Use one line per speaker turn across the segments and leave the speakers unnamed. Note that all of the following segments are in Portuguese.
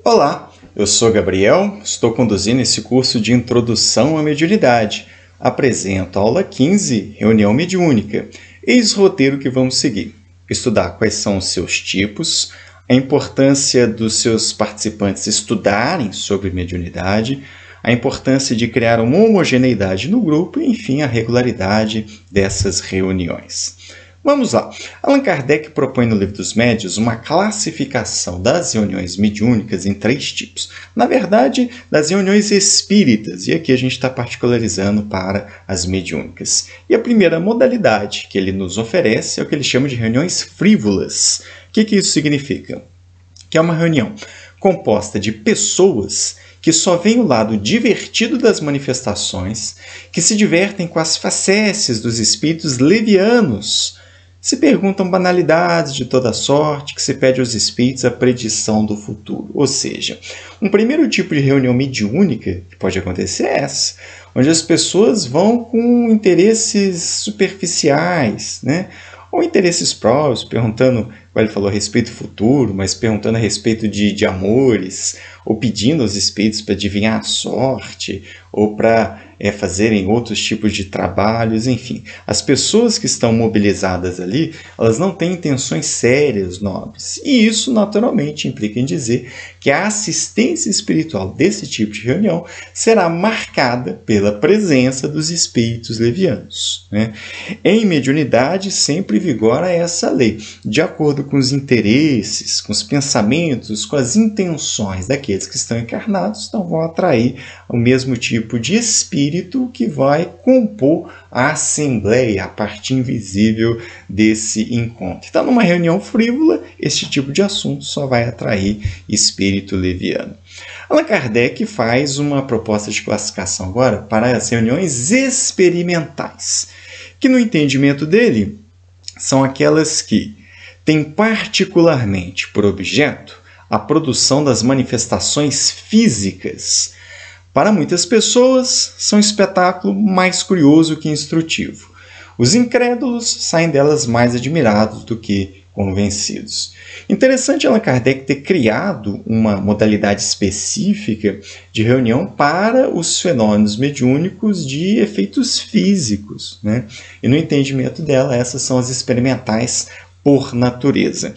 Olá, eu sou Gabriel, estou conduzindo esse curso de Introdução à Mediunidade. Apresento a aula 15, Reunião Mediúnica. Eis o roteiro que vamos seguir. Estudar quais são os seus tipos, a importância dos seus participantes estudarem sobre mediunidade, a importância de criar uma homogeneidade no grupo e, enfim, a regularidade dessas reuniões. Vamos lá. Allan Kardec propõe no Livro dos Médiuns uma classificação das reuniões mediúnicas em 3 tipos. Na verdade, das reuniões espíritas, e aqui a gente está particularizando para as mediúnicas. E a primeira modalidade que ele nos oferece é o que ele chama de reuniões frívolas. O que isso significa? Que é uma reunião composta de pessoas que só veem o lado divertido das manifestações, que se divertem com as facécias dos espíritos levianos, se perguntam banalidades de toda sorte, que se pede aos espíritos a predição do futuro. Ou seja, um primeiro tipo de reunião mediúnica que pode acontecer é essa, onde as pessoas vão com interesses superficiais, né? Ou interesses próprios, perguntando, como ele falou, a respeito do futuro, mas perguntando a respeito de amores, ou pedindo aos espíritos para adivinhar a sorte, ou para fazerem outros tipos de trabalhos, enfim. As pessoas que estão mobilizadas ali, elas não têm intenções sérias, nobres. E isso, naturalmente, implica em dizer que a assistência espiritual desse tipo de reunião será marcada pela presença dos espíritos levianos, né? Em mediunidade, sempre vigora essa lei. De acordo com os interesses, com os pensamentos, com as intenções daqueles que estão encarnados, então vão atrair o mesmo tipo de espírito que vai compor a assembleia, a parte invisível desse encontro. Então, numa reunião frívola, este tipo de assunto só vai atrair espírito leviano. Allan Kardec faz uma proposta de classificação agora para as reuniões experimentais, que no entendimento dele são aquelas que têm particularmente por objeto a produção das manifestações físicas. Para muitas pessoas, são um espetáculo mais curioso que instrutivo. Os incrédulos saem delas mais admirados do que convencidos. Interessante Allan Kardec ter criado uma modalidade específica de reunião para os fenômenos mediúnicos de efeitos físicos, né? E no entendimento dela, essas são as experimentais por natureza.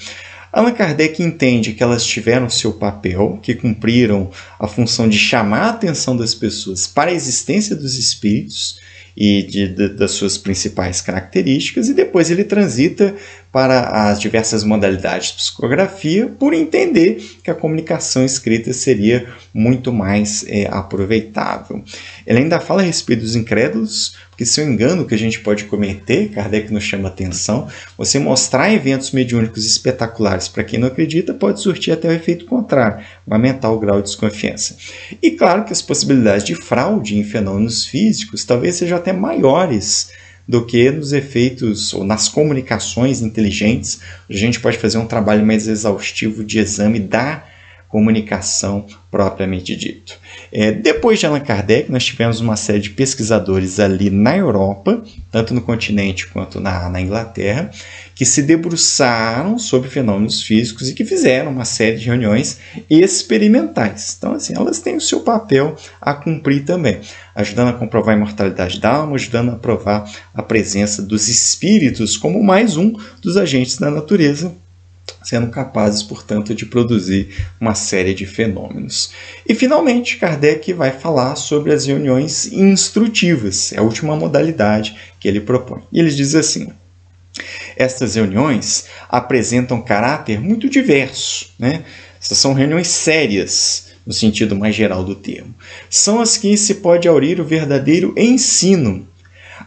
Allan Kardec entende que elas tiveram seu papel, que cumpriram a função de chamar a atenção das pessoas para a existência dos espíritos e das suas principais características, e depois ele transita para as diversas modalidades de psicografia, por entender que a comunicação escrita seria muito mais aproveitável. Ele ainda fala a respeito dos incrédulos, porque se o engano que a gente pode cometer, Kardec nos chama a atenção, você mostrar eventos mediúnicos espetaculares para quem não acredita pode surtir até o efeito contrário, vai aumentar o grau de desconfiança. E claro que as possibilidades de fraude em fenômenos físicos talvez sejam até maiores do que nos efeitos ou nas comunicações inteligentes. A gente pode fazer um trabalho mais exaustivo de exame da comunicação propriamente dito. Depois de Allan Kardec, nós tivemos uma série de pesquisadores ali na Europa, tanto no continente quanto na Inglaterra, que se debruçaram sobre fenômenos físicos e que fizeram uma série de reuniões experimentais. Então, assim, elas têm o seu papel a cumprir também, ajudando a comprovar a imortalidade da alma, ajudando a provar a presença dos espíritos como mais um dos agentes da natureza, sendo capazes, portanto, de produzir uma série de fenômenos. E, finalmente, Kardec vai falar sobre as reuniões instrutivas, é a última modalidade que ele propõe. E ele diz assim: estas reuniões apresentam caráter muito diverso, né? Essas são reuniões sérias, no sentido mais geral do termo. São as que se pode aurir o verdadeiro ensino.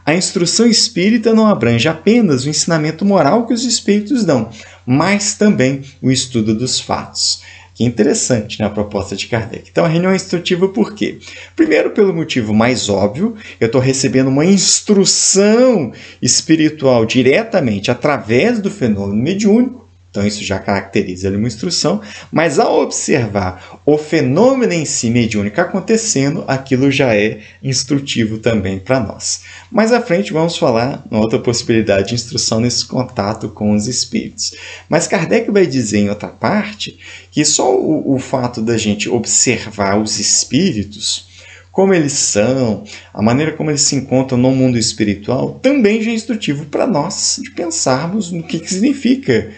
A instrução espírita não abrange apenas o ensinamento moral que os espíritos dão, mas também o estudo dos fatos. Que interessante, né, a proposta de Kardec. Então, a reunião é instrutiva por quê? Primeiro, pelo motivo mais óbvio, eu estou recebendo uma instrução espiritual diretamente através do fenômeno mediúnico, Então, isso já caracteriza ali uma instrução, mas ao observar o fenômeno em si mediúnico acontecendo, aquilo já é instrutivo também para nós. Mais à frente, vamos falar uma outra possibilidade de instrução nesse contato com os espíritos. Mas Kardec vai dizer em outra parte que só o fato da gente observar os espíritos, como eles são, a maneira como eles se encontram no mundo espiritual, também já é instrutivo para nós de pensarmos no que significa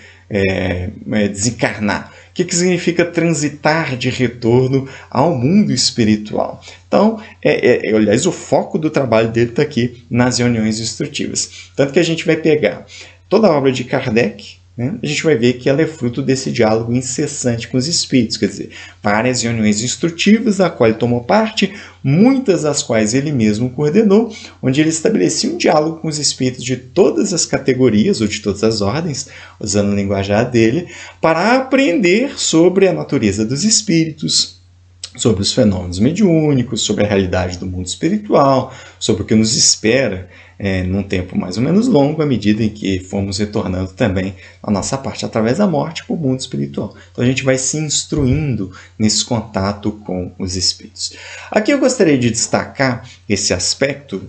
desencarnar. O que significa transitar de retorno ao mundo espiritual. Então, aliás, o foco do trabalho dele está aqui nas reuniões instrutivas. Tanto que a gente vai pegar toda a obra de Kardec, né, a gente vai ver que ela é fruto desse diálogo incessante com os espíritos, quer dizer, várias reuniões instrutivas da qual ele tomou parte, muitas das quais ele mesmo coordenou, onde ele estabelecia um diálogo com os espíritos de todas as categorias ou de todas as ordens, usando o linguajar dele, para aprender sobre a natureza dos espíritos, sobre os fenômenos mediúnicos, sobre a realidade do mundo espiritual, sobre o que nos espera num tempo mais ou menos longo, à medida em que formos retornando também a nossa parte através da morte para o mundo espiritual. Então a gente vai se instruindo nesse contato com os espíritos. Aqui eu gostaria de destacar esse aspecto,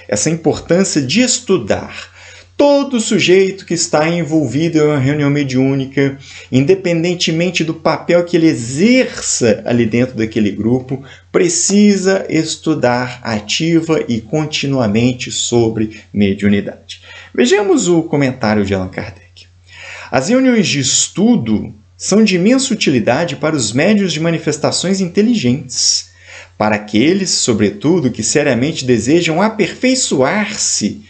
essa importância de estudar. Todo sujeito que está envolvido em uma reunião mediúnica, independentemente do papel que ele exerça ali dentro daquele grupo, precisa estudar ativa e continuamente sobre mediunidade. Vejamos o comentário de Allan Kardec. As reuniões de estudo são de imensa utilidade para os médiuns de manifestações inteligentes, para aqueles, sobretudo, que seriamente desejam aperfeiçoar-se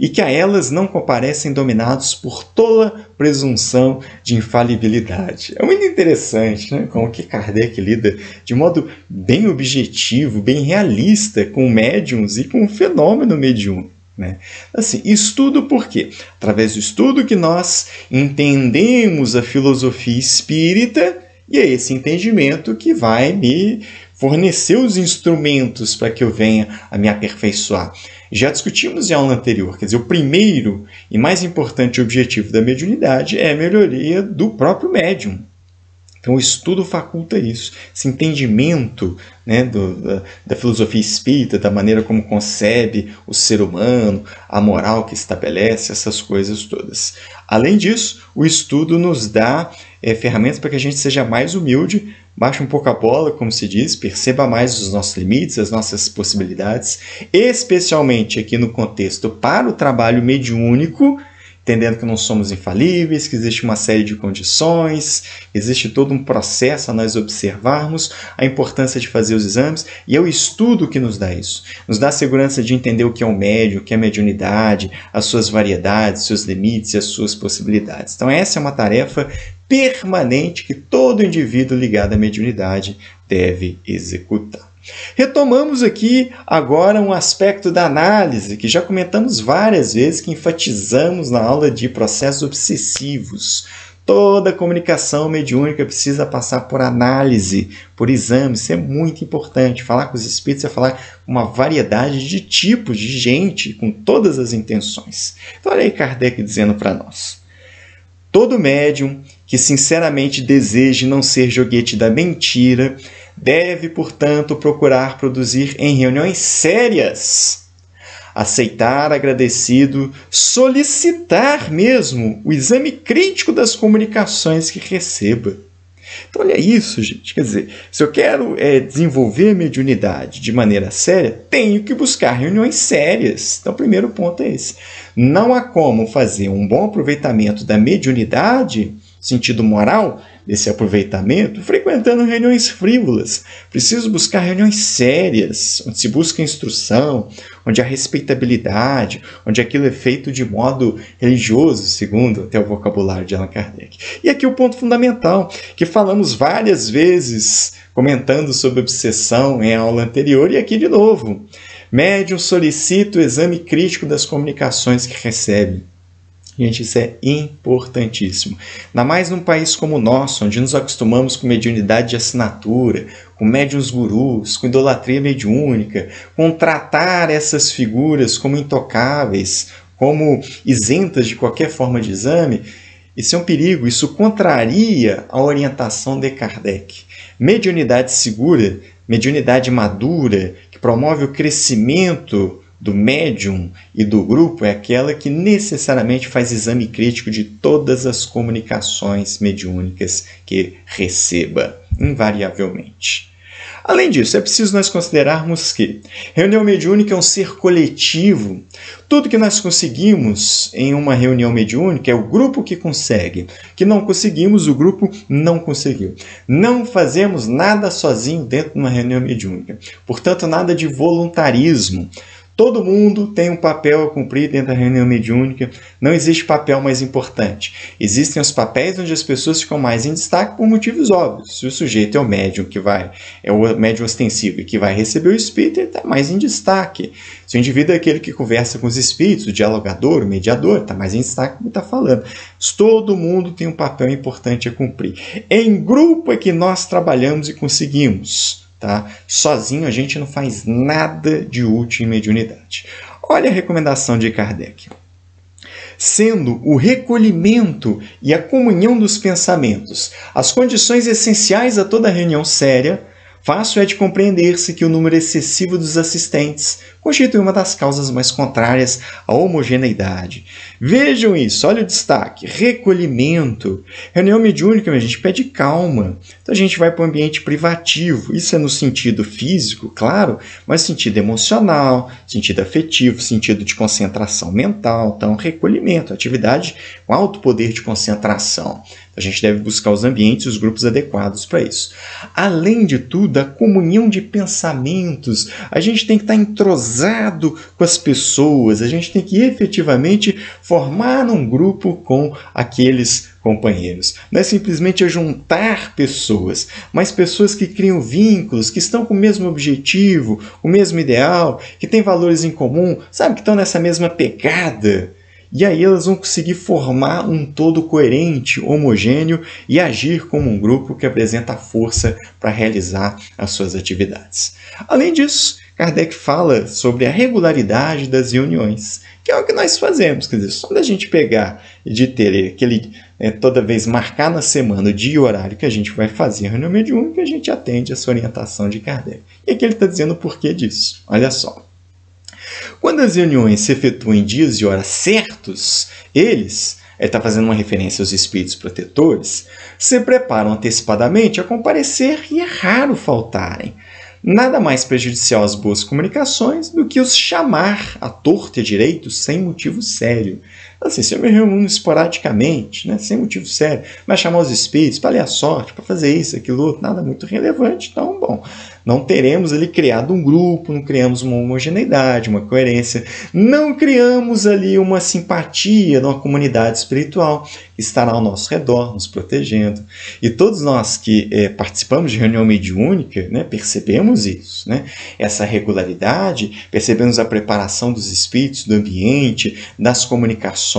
e que a elas não comparecem dominados por tola presunção de infalibilidade. É muito interessante, né? Como que Kardec lida de modo bem objetivo, bem realista com médiuns e com o fenômeno mediúnico. Né? Assim, estudo por quê? Através do estudo que nós entendemos a filosofia espírita, e é esse entendimento que vai me fornecer os instrumentos para que eu venha a me aperfeiçoar. Já discutimos em aula anterior, quer dizer, o primeiro e mais importante objetivo da mediunidade é a melhoria do próprio médium. Então o estudo faculta isso, esse entendimento, né, da filosofia espírita, da maneira como concebe o ser humano, a moral que estabelece, essas coisas todas. Além disso, o estudo nos dá ferramentas para que a gente seja mais humilde, baixe um pouco a bola, como se diz, perceba mais os nossos limites, as nossas possibilidades, especialmente aqui no contexto para o trabalho mediúnico, entendendo que não somos infalíveis, que existe uma série de condições, existe todo um processo a nós observarmos, a importância de fazer os exames, e é o estudo que nos dá isso. Nos dá a segurança de entender o que é o médium, o que é a mediunidade, as suas variedades, seus limites e as suas possibilidades. Então essa é uma tarefa permanente que todo indivíduo ligado à mediunidade deve executar. Retomamos aqui agora um aspecto da análise que já comentamos várias vezes, que enfatizamos na aula de processos obsessivos. Toda comunicação mediúnica precisa passar por análise, por exame. Isso é muito importante. Falar com os espíritos é falar com uma variedade de tipos de gente, com todas as intenções. Então olha aí Kardec dizendo para nós. Todo médium que sinceramente deseje não ser joguete da mentira deve, portanto, procurar produzir em reuniões sérias, aceitar agradecido, solicitar mesmo o exame crítico das comunicações que receba. Então, olha isso, gente. Quer dizer, se eu quero desenvolver a mediunidade de maneira séria, tenho que buscar reuniões sérias. Então, o primeiro ponto é esse. Não há como fazer um bom aproveitamento da mediunidade, sentido moral, desse aproveitamento, frequentando reuniões frívolas. Preciso buscar reuniões sérias, onde se busca instrução, onde há respeitabilidade, onde aquilo é feito de modo religioso, segundo até o vocabulário de Allan Kardec. E aqui o ponto fundamental, que falamos várias vezes comentando sobre obsessão em aula anterior, e aqui de novo. Médium solicita o exame crítico das comunicações que recebe. Gente, isso é importantíssimo. Ainda mais num país como o nosso, onde nos acostumamos com mediunidade de assinatura, com médiuns gurus, com idolatria mediúnica, com tratar essas figuras como intocáveis, como isentas de qualquer forma de exame. Isso é um perigo, isso contraria a orientação de Kardec. Mediunidade segura, mediunidade madura, que promove o crescimento do médium e do grupo, é aquela que necessariamente faz exame crítico de todas as comunicações mediúnicas que receba, invariavelmente. Além disso, é preciso nós considerarmos que reunião mediúnica é um ser coletivo. Tudo que nós conseguimos em uma reunião mediúnica é o grupo que consegue. Que não conseguimos, o grupo não conseguiu. Não fazemos nada sozinho dentro de uma reunião mediúnica. Portanto, nada de voluntarismo. Todo mundo tem um papel a cumprir dentro da reunião mediúnica. Não existe papel mais importante. Existem os papéis onde as pessoas ficam mais em destaque por motivos óbvios. Se o sujeito é o médium é o médium ostensivo e que vai receber o espírito, ele está mais em destaque. Se o indivíduo é aquele que conversa com os espíritos, o dialogador, o mediador, está mais em destaque do que está falando. Todo mundo tem um papel importante a cumprir. Em grupo é que nós trabalhamos e conseguimos. Tá? Sozinho a gente não faz nada de útil em mediunidade. Olha a recomendação de Kardec. Sendo o recolhimento e a comunhão dos pensamentos as condições essenciais a toda reunião séria, fácil é de compreender-se que o número excessivo dos assistentes constitui uma das causas mais contrárias à homogeneidade. Vejam isso, olha o destaque, recolhimento. Reunião mediúnica, a gente pede calma. Então a gente vai para um ambiente privativo. Isso é no sentido físico, claro, mas sentido emocional, sentido afetivo, sentido de concentração mental. Então, recolhimento, atividade com alto poder de concentração. A gente deve buscar os ambientes e os grupos adequados para isso. Além de tudo, a comunhão de pensamentos. A gente tem que estar entrosado com as pessoas, a gente tem que efetivamente formar um grupo com aqueles companheiros. Não é simplesmente juntar pessoas, mas pessoas que criam vínculos, que estão com o mesmo objetivo, o mesmo ideal, que têm valores em comum, sabe, que estão nessa mesma pegada. E aí elas vão conseguir formar um todo coerente, homogêneo e agir como um grupo que apresenta força para realizar as suas atividades. Além disso, Kardec fala sobre a regularidade das reuniões, que é o que nós fazemos. Quer dizer, só da gente pegar e de ter aquele, toda vez marcar na semana o dia e o horário que a gente vai fazer a reunião mediúnica, a gente atende essa orientação de Kardec. E aqui ele está dizendo o porquê disso. Olha só. Quando as reuniões se efetuam em dias e horas certos, ele está fazendo uma referência aos espíritos protetores, se preparam antecipadamente a comparecer e é raro faltarem. Nada mais prejudicial às boas comunicações do que os chamar à torta e à direito sem motivo sério. Assim, se eu me reúno esporadicamente, sem motivo sério, mas chamar os espíritos para ler a sorte, para fazer isso, aquilo, outro, nada muito relevante, então, bom, não teremos ali criado um grupo, não criamos uma homogeneidade, uma coerência, não criamos ali uma simpatia de uma comunidade espiritual que estará ao nosso redor, nos protegendo. E todos nós que participamos de reunião mediúnica, percebemos isso, essa regularidade, percebemos a preparação dos espíritos, do ambiente, das comunicações,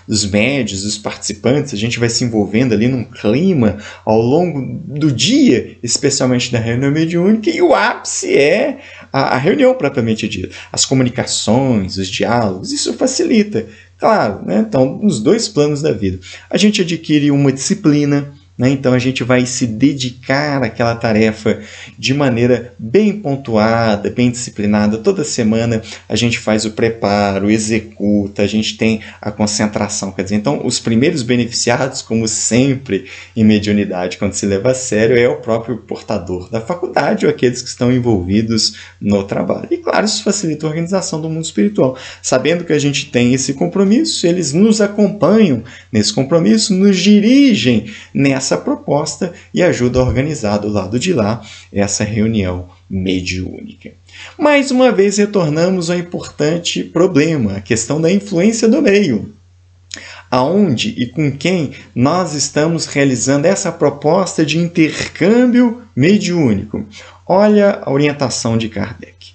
dos médios, dos participantes, a gente vai se envolvendo ali num clima ao longo do dia, especialmente da reunião mediúnica, e o ápice é a reunião propriamente dita. As comunicações, os diálogos, isso facilita, claro, então, nos dois planos da vida. A gente adquire uma disciplina, então a gente vai se dedicar àquela tarefa de maneira bem pontuada, bem disciplinada. Toda semana a gente faz o preparo, executa, a gente tem a concentração. Quer dizer, então os primeiros beneficiados, como sempre em mediunidade, quando se leva a sério, é o próprio portador da faculdade ou aqueles que estão envolvidos no trabalho. E claro, isso facilita a organização do mundo espiritual. Sabendo que a gente tem esse compromisso, eles nos acompanham nesse compromisso, nos dirigem nessa proposta e ajuda a organizar do lado de lá essa reunião mediúnica. Mais uma vez retornamos ao importante problema, a questão da influência do meio. Aonde e com quem nós estamos realizando essa proposta de intercâmbio mediúnico? Olha a orientação de Kardec.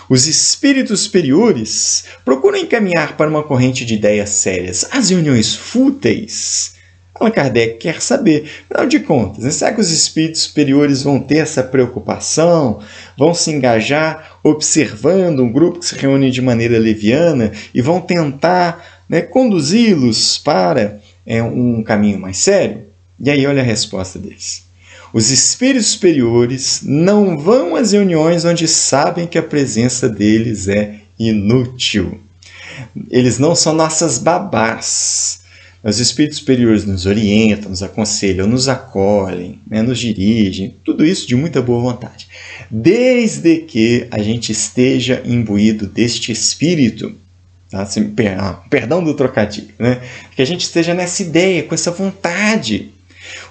Os espíritos superiores procuram encaminhar para uma corrente de ideias sérias as reuniões fúteis. Allan Kardec quer saber, afinal de contas, será que os espíritos superiores vão ter essa preocupação, vão se engajar observando um grupo que se reúne de maneira leviana e vão tentar conduzi-los para um caminho mais sério? E aí olha a resposta deles. Os espíritos superiores não vão às reuniões onde sabem que a presença deles é inútil. Eles não são nossas babás. Os espíritos superiores nos orientam, nos aconselham, nos acolhem, nos dirigem, tudo isso de muita boa vontade. Desde que a gente esteja imbuído deste espírito, tá? Perdão do trocadilho, que a gente esteja nessa ideia, com essa vontade.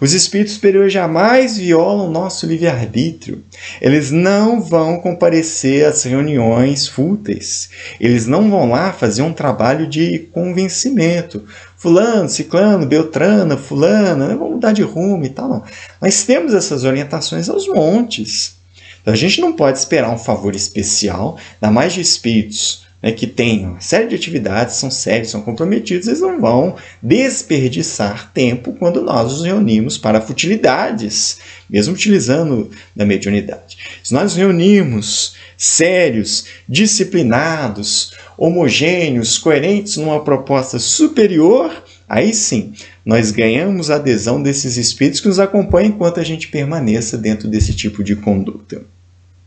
Os espíritos superiores jamais violam nosso livre-arbítrio. Eles não vão comparecer às reuniões fúteis. Eles não vão lá fazer um trabalho de convencimento. Fulano, ciclano, beltrana, fulana, vamos mudar de rumo e tal. Não. Nós temos essas orientações aos montes. Então a gente não pode esperar um favor especial, ainda mais de espíritos que têm uma série de atividades, são sérios, são comprometidos, eles não vão desperdiçar tempo quando nós nos reunimos para futilidades, mesmo utilizando da mediunidade. Se nós nos reunimos sérios, disciplinados, homogêneos, coerentes numa proposta superior, aí sim, nós ganhamos a adesão desses espíritos que nos acompanham enquanto a gente permaneça dentro desse tipo de conduta.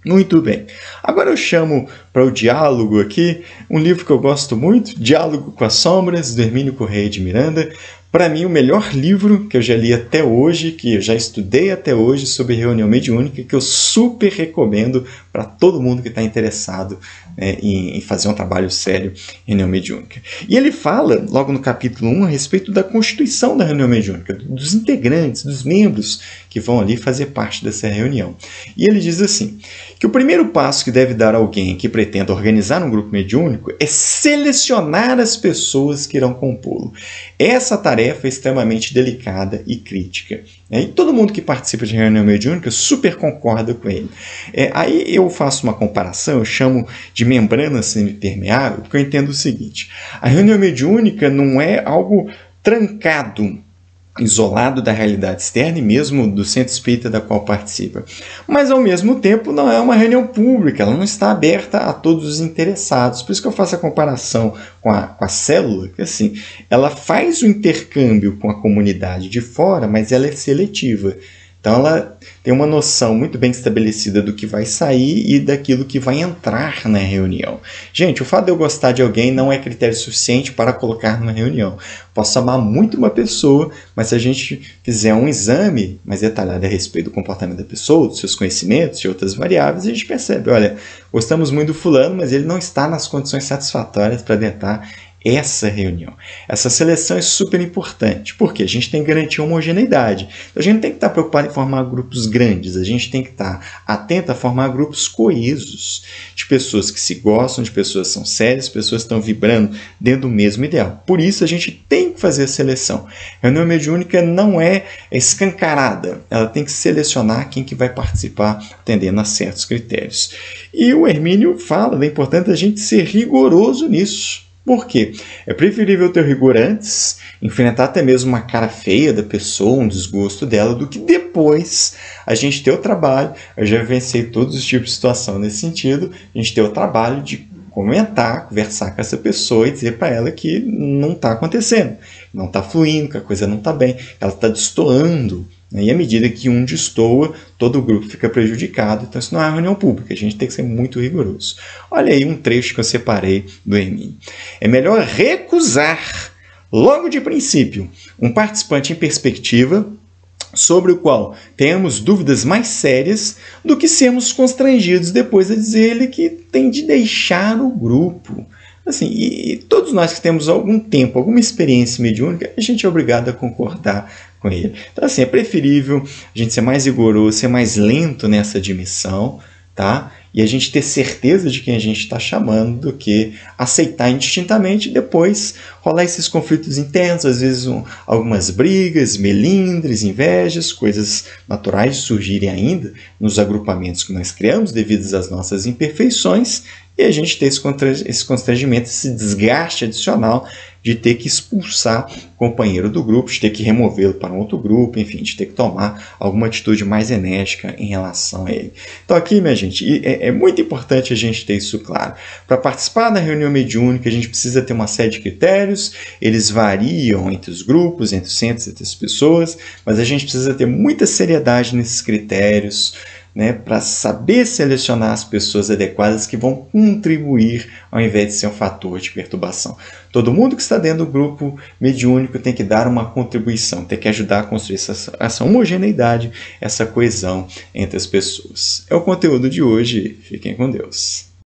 Muito bem. Agora eu chamo para o diálogo aqui um livro que eu gosto muito, Diálogo com as Sombras, do Hermínio Correia de Miranda. Para mim, o melhor livro que eu já li até hoje, que eu já estudei até hoje sobre reunião mediúnica, que eu super recomendo para todo mundo que está interessado em fazer um trabalho sério em reunião mediúnica. E ele fala, logo no capítulo 1, a respeito da constituição da reunião mediúnica, dos integrantes, dos membros que vão ali fazer parte dessa reunião. E ele diz assim, que o primeiro passo que deve dar alguém que pretenda organizar um grupo mediúnico é selecionar as pessoas que irão compô-lo. Essa tarefa é extremamente delicada e crítica. E todo mundo que participa de reunião mediúnica super concorda com ele. Aí eu faço uma comparação, eu chamo de membrana semipermeável, porque eu entendo o seguinte, a reunião mediúnica não é algo trancado, isolado da realidade externa e mesmo do centro espírita da qual participa. Mas, ao mesmo tempo, não é uma reunião pública, ela não está aberta a todos os interessados. Por isso que eu faço a comparação com a célula, que assim, ela faz o intercâmbio com a comunidade de fora, mas ela é seletiva. Então, ela tem uma noção muito bem estabelecida do que vai sair e daquilo que vai entrar na reunião. Gente, o fato de eu gostar de alguém não é critério suficiente para colocar numa reunião. Posso amar muito uma pessoa, mas se a gente fizer um exame mais detalhado a respeito do comportamento da pessoa, dos seus conhecimentos e outras variáveis, a gente percebe, olha, gostamos muito do fulano, mas ele não está nas condições satisfatórias para adentrar essa reunião. Essa seleção é super importante, porque a gente tem que garantir homogeneidade. Então, a gente tem que estar preocupado em formar grupos grandes, a gente tem que estar atento a formar grupos coesos, de pessoas que se gostam, de pessoas que são sérias, pessoas que estão vibrando dentro do mesmo ideal. Por isso, a gente tem que fazer a seleção. A reunião mediúnica não é escancarada, ela tem que selecionar quem que vai participar, atendendo a certos critérios. E o Hermínio fala da importância da gente ser rigoroso nisso. Por quê? É preferível ter rigor antes, enfrentar até mesmo uma cara feia da pessoa, um desgosto dela, do que depois a gente ter o trabalho, eu já vivenciei todos os tipos de situação nesse sentido, a gente ter o trabalho de comentar, conversar com essa pessoa e dizer para ela que não está acontecendo, não está fluindo, que a coisa não está bem, ela está destoando. E à medida que um destoa, todo o grupo fica prejudicado. Então isso não é uma reunião pública, a gente tem que ser muito rigoroso. Olha aí um trecho que eu separei do Hermínio. É melhor recusar, logo de princípio, um participante em perspectiva sobre o qual tenhamos dúvidas mais sérias do que sermos constrangidos depois a dizer-lhe que tem de deixar o grupo. Assim, e todos nós que temos algum tempo, alguma experiência mediúnica, a gente é obrigado a concordar com ele. Então, assim, é preferível a gente ser mais rigoroso, ser mais lento nessa admissão, tá? E a gente ter certeza de quem a gente está chamando do que aceitar indistintamente e depois rolar esses conflitos internos, às vezes algumas brigas, melindres, invejas, coisas naturais de surgirem ainda nos agrupamentos que nós criamos devido às nossas imperfeições, e a gente ter esse constrangimento, esse desgaste adicional de ter que expulsar o companheiro do grupo, de ter que removê-lo para um outro grupo, enfim, de ter que tomar alguma atitude mais enérgica em relação a ele. Então aqui, minha gente, é muito importante a gente ter isso claro. Para participar da reunião mediúnica, a gente precisa ter uma série de critérios, eles variam entre os grupos, entre os centros, entre as pessoas, mas a gente precisa ter muita seriedade nesses critérios, né, para saber selecionar as pessoas adequadas que vão contribuir ao invés de ser um fator de perturbação. Todo mundo que está dentro do grupo mediúnico tem que dar uma contribuição, tem que ajudar a construir essa homogeneidade, essa coesão entre as pessoas. É o conteúdo de hoje. Fiquem com Deus.